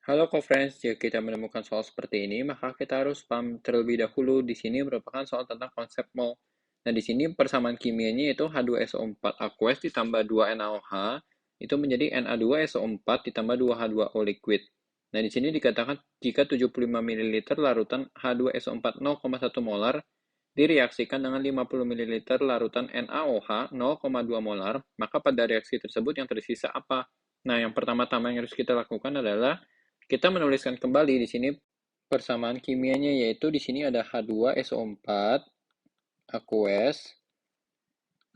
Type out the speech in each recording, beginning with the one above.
Halo co-friends, jika kita menemukan soal seperti ini, maka kita harus paham terlebih dahulu. Di sini merupakan soal tentang konsep mol. Nah, di sini persamaan kimianya yaitu H2SO4 aqueous ditambah 2NaOH, itu menjadi Na2SO4 ditambah 2H2O liquid. Nah, di sini dikatakan jika 75 ml larutan H2SO4 0,1 molar direaksikan dengan 50 ml larutan NaOH 0,2 molar, maka pada reaksi tersebut yang tersisa apa? Nah, yang pertama-tama yang harus kita lakukan adalah kita menuliskan kembali di sini persamaan kimianya, yaitu di sini ada H2SO4 aqueous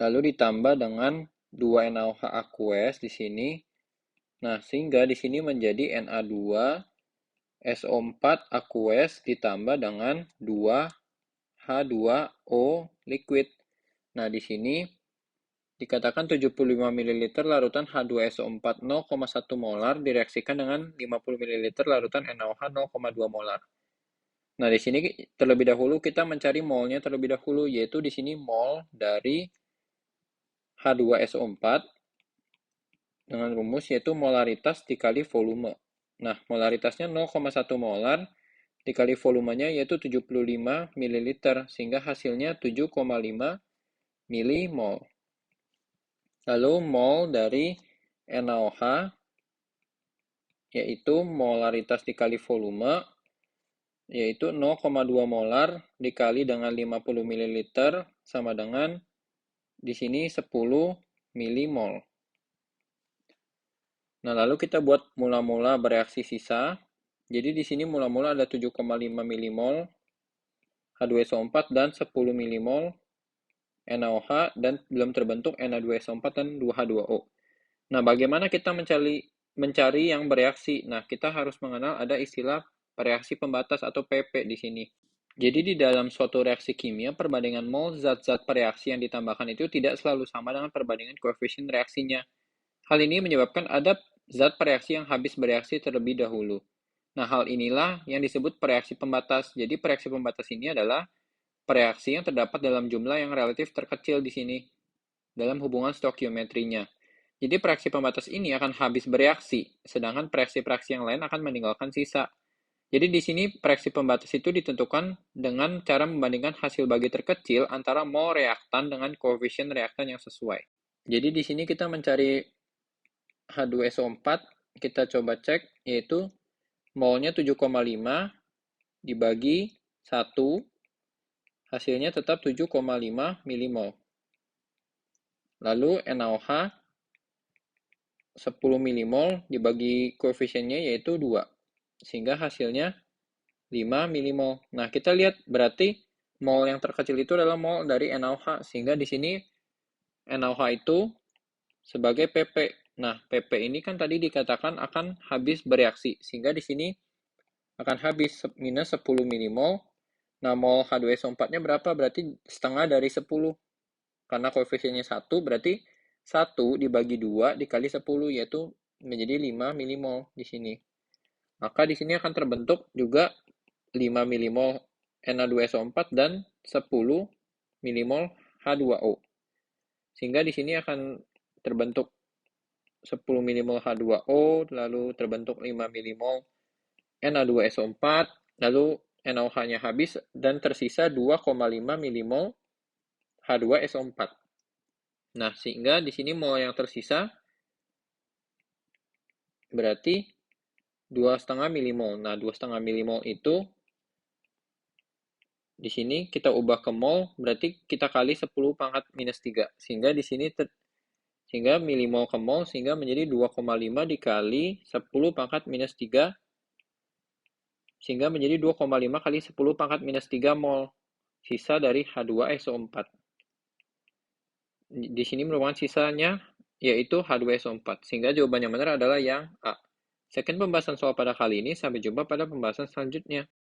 lalu ditambah dengan 2NaOH aqueous di sini. Nah, sehingga di sini menjadi Na2SO4 aqueous ditambah dengan 2H2O liquid. Nah, di sini dikatakan 75 ml larutan H2SO4 0,1 molar direaksikan dengan 50 ml larutan NaOH 0,2 molar. Nah, di sini terlebih dahulu kita mencari molnya terlebih dahulu, yaitu di sini mol dari H2SO4 dengan rumus yaitu molaritas dikali volume. Nah, molaritasnya 0,1 molar dikali volumenya yaitu 75 ml, sehingga hasilnya 7,5 milimol. Lalu mol dari NaOH yaitu molaritas dikali volume yaitu 0,2 molar dikali dengan 50 ml sama dengan di sini 10 milimol. Nah, lalu kita buat mula-mula bereaksi sisa. Jadi di sini mula-mula ada 7,5 milimol H2SO4 dan 10 milimol NaOH dan belum terbentuk Na2SO4 dan 2H2O. Nah, bagaimana kita mencari yang bereaksi? Nah, kita harus mengenal ada istilah reaksi pembatas atau PP di sini. Jadi di dalam suatu reaksi kimia, perbandingan mol zat-zat bereaksi yang ditambahkan itu tidak selalu sama dengan perbandingan koefisien reaksinya. Hal ini menyebabkan ada zat bereaksi yang habis bereaksi terlebih dahulu. Nah, hal inilah yang disebut reaksi pembatas. Jadi reaksi pembatas ini adalah reaksi yang terdapat dalam jumlah yang relatif terkecil di sini dalam hubungan stoikiometrinya. Jadi reaksi pembatas ini akan habis bereaksi, sedangkan reaksi-reaksi yang lain akan meninggalkan sisa. Jadi di sini reaksi pembatas itu ditentukan dengan cara membandingkan hasil bagi terkecil antara mol reaktan dengan koefisien reaktan yang sesuai. Jadi di sini kita mencari H2SO4, kita coba cek, yaitu molnya 7,5 dibagi 1, hasilnya tetap 7,5 milimol. Lalu NaOH 10 milimol dibagi koefisiennya yaitu 2, sehingga hasilnya 5 milimol. Nah, kita lihat berarti mol yang terkecil itu adalah mol dari NaOH, sehingga di sini NaOH itu sebagai PP. Nah, PP ini kan tadi dikatakan akan habis bereaksi, sehingga di sini akan habis minus 10 milimol. Nah, mol H2SO4-nya berapa? Berarti setengah dari 10. Karena koefisiennya 1, berarti 1 dibagi 2 dikali 10, yaitu menjadi 5 milimol di sini. Maka di sini akan terbentuk juga 5 milimol Na2SO4 dan 10 milimol H2O. Sehingga di sini akan terbentuk 10 milimol H2O, lalu terbentuk 5 milimol Na2SO4, lalu NaOH-nya habis dan tersisa 2,5 milimol H2SO4. Nah, sehingga di sini mol yang tersisa berarti 2,5 milimol. Nah, 2,5 milimol itu di sini kita ubah ke mol, berarti kita kali 10 pangkat minus 3. Sehingga di sini sehingga milimol ke mol, sehingga menjadi 2,5 dikali 10 pangkat minus 3, sehingga menjadi 2,5 kali 10 pangkat minus 3 mol, sisa dari H2SO4. Di sini merupakan sisanya, yaitu H2SO4, sehingga jawaban yang benar adalah yang A. Sekian pembahasan soal pada kali ini, sampai jumpa pada pembahasan selanjutnya.